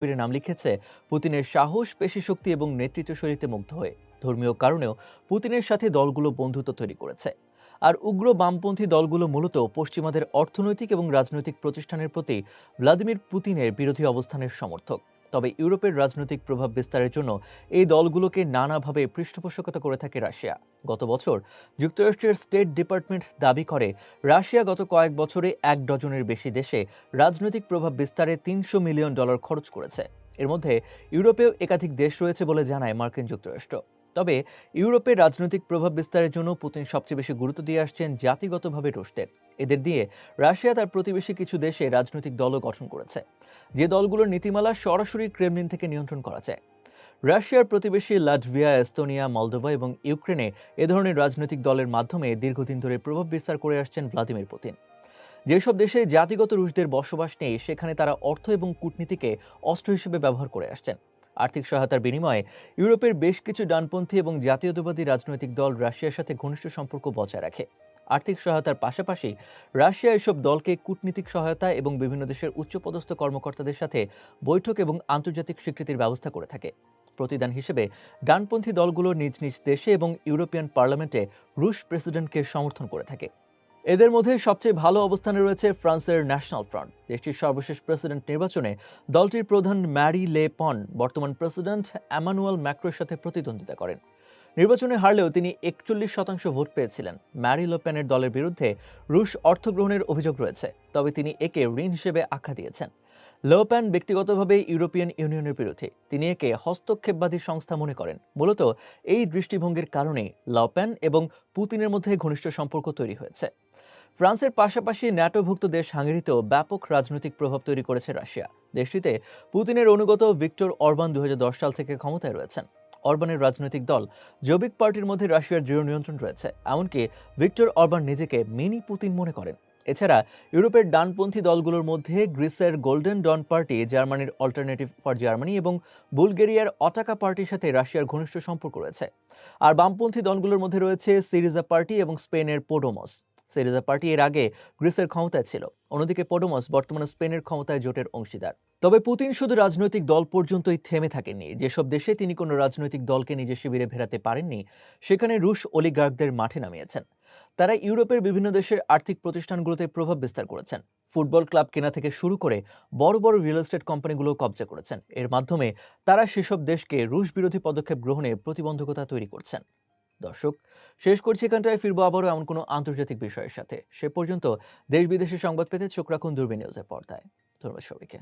নাম লিখেছে পুতিনের সাহস, পেশিশক্তি এবং নেতৃত্বশৈলীতে মুগ্ধ হয়ে। ধর্মীয় কারণেও পুতিনের সাথে দলগুলো বন্ধুত্ব তৈরি করেছে। আর উগ্র বামপন্থী দলগুলো মূলত পশ্চিমাদের অর্থনৈতিক এবং রাজনৈতিক প্রতিষ্ঠানের প্রতি ভ্লাদিমির পুতিনের বিরোধী অবস্থানের সমর্থক। তবে ইউরোপের রাজনৈতিক প্রভাব বিস্তারের জন্য এই দলগুলোকে নানাভাবে পৃষ্ঠপোষকতা করে থাকে রাশিয়া। গত বছর যুক্তরাষ্ট্রের স্টেট ডিপার্টমেন্ট দাবি করে রাশিয়া গত কয়েক বছরে ১ ডজনের বেশি দেশে রাজনৈতিক প্রভাব বিস্তারে $৩০০ মিলিয়ন খরচ করেছে। এর মধ্যে ইউরোপেও একাধিক দেশ রয়েছে বলে জানায় মার্কিন যুক্তরাষ্ট্র। তবে ইউরোপের রাজনৈতিক প্রভাব বিস্তারের জন্য পুতিন সবচেয়ে বেশি গুরুত্ব দিয়ে আসছেন জাতিগতভাবে রুশদের। এদের দিয়ে রাশিয়া তার প্রতিবেশী কিছু দেশে রাজনৈতিক দলও গঠন করেছে, যে দলগুলোর নীতিমালা সরাসরি ক্রেমলিন থেকে নিয়ন্ত্রণ করা যায়। রাশিয়ার প্রতিবেশী লাটভিয়া, এস্তোনিয়া, মলদোভা এবং ইউক্রেনে এ ধরনের রাজনৈতিক দলের মাধ্যমে দীর্ঘদিন ধরে প্রভাব বিস্তার করে আসছেন ভ্লাদিমির পুতিন। যেসব দেশে জাতিগত রুশদের বসবাস নেই, সেখানে তারা অর্থ এবং কূটনীতিকে অস্ত্র হিসেবে ব্যবহার করে আসছেন। আর্থিক সহায়তার বিনিময়ে ইউরোপের বেশ কিছু ডানপন্থী এবং জাতীয়তাবাদী রাজনৈতিক দল রাশিয়ার সাথে ঘনিষ্ঠ সম্পর্ক বজায় রাখে। আর্থিক সহায়তার পাশাপাশি রাশিয়া এসব দলকে কূটনীতিক সহায়তা এবং বিভিন্ন দেশের উচ্চপদস্থ কর্মকর্তাদের সাথে বৈঠক এবং আন্তর্জাতিক স্বীকৃতির ব্যবস্থা করে থাকে। প্রতিদান হিসেবে ডানপন্থী দলগুলো নিজ নিজ দেশে এবং ইউরোপিয়ান পার্লামেন্টে রুশ প্রেসিডেন্টকে সমর্থন করে থাকে। এদের মধ্যে সবচেয়ে ভালো অবস্থানে রয়েছে ফ্রান্সের ন্যাশনাল ফ্রন্ট। দেশটির সর্বশেষ প্রেসিডেন্ট নির্বাচনে দলটির প্রধান ম্যারি লে পন বর্তমান প্রেসিডেন্ট এমানুয়েল ম্যাক্রোর সাথে প্রতিদ্বন্দ্বিতা করেন। নির্বাচনে হারলেও তিনি ৪১% ভোট পেয়েছিলেন। ম্যারি লে পেনের দলের বিরুদ্ধে রুশ অর্থ গ্রহণের অভিযোগ রয়েছে, তবে তিনি একে ঋণ হিসেবে আখ্যা দিয়েছেন। লে পেন ব্যক্তিগতভাবে ইউরোপিয়ান ইউনিয়নের বিরোধী। তিনি একে হস্তক্ষেপবাদী সংস্থা মনে করেন। মূলত এই দৃষ্টিভঙ্গির কারণেই লে পেন এবং পুতিনের মধ্যে ঘনিষ্ঠ সম্পর্ক তৈরি হয়েছে। ফ্রান্সের পাশাপাশি ন্যাটোভুক্ত দেশ হাঙ্গেরিতেও ব্যাপক রাজনৈতিক প্রভাব তৈরি করেছে রাশিয়া। দেশটিতে পুতিনের অনুগত ভিক্টর অরবান ২০১০ সাল থেকে ক্ষমতায় রয়েছেন। অরবানের রাজনৈতিক দল জোবিক পার্টির মধ্যে রাশিয়ার দৃঢ় নিয়ন্ত্রণ রয়েছে। এমনকি ভিক্টর অরবান নিজেকে মিনি পুতিন মনে করেন। এছাড়া ইউরোপের ডানপন্থী দলগুলোর মধ্যে গ্রিসের গোল্ডেন ডন পার্টি, জার্মানির অল্টারনেটিভ ফর জার্মানি এবং বুলগেরিয়ার অটাকা পার্টির সাথে রাশিয়ার ঘনিষ্ঠ সম্পর্ক রয়েছে। আর বামপন্থী দলগুলোর মধ্যে রয়েছে সিরিজা পার্টি এবং স্পেনের পোডোমস। সিরিজা পার্টি এর আগে গ্রিসের ক্ষমতায় ছিল। অন্যদিকে পোডোমস বর্তমানে স্পেনের ক্ষমতায় জোটের অংশীদার। তবে পুতিন শুধু রাজনৈতিক দল পর্যন্তই থেমে থাকেননি। যেসব দেশে তিনি কোনো রাজনৈতিক দলকে নিজের শিবিরে ভেড়াতে পারেননি, সেখানে রুশ অলিগার্কদের মাঠে নামিয়েছেন। তারা ইউরোপের বিভিন্ন দেশের আর্থিক প্রতিষ্ঠানগুলোতে প্রভাব বিস্তার করেছেন। ফুটবল ক্লাব কেনা থেকে শুরু করে বড় বড় রিয়েল এস্টেট কোম্পানিগুলো কবজা করেছেন। এর মাধ্যমে তারা সেসব দেশকে রুশ বিরোধী পদক্ষেপ গ্রহণে প্রতিবন্ধকতা তৈরি করছেন। দর্শক, শেষ করছি এখানটায়। ফিরবো আবারও এমন কোনো আন্তর্জাতিক বিষয়ের সাথে। সে পর্যন্ত দেশ বিদেশের সংবাদ পেতে চোখ রাখুন দূরবীন নিউজের পর্দায়। ধন্যবাদ সবাইকে।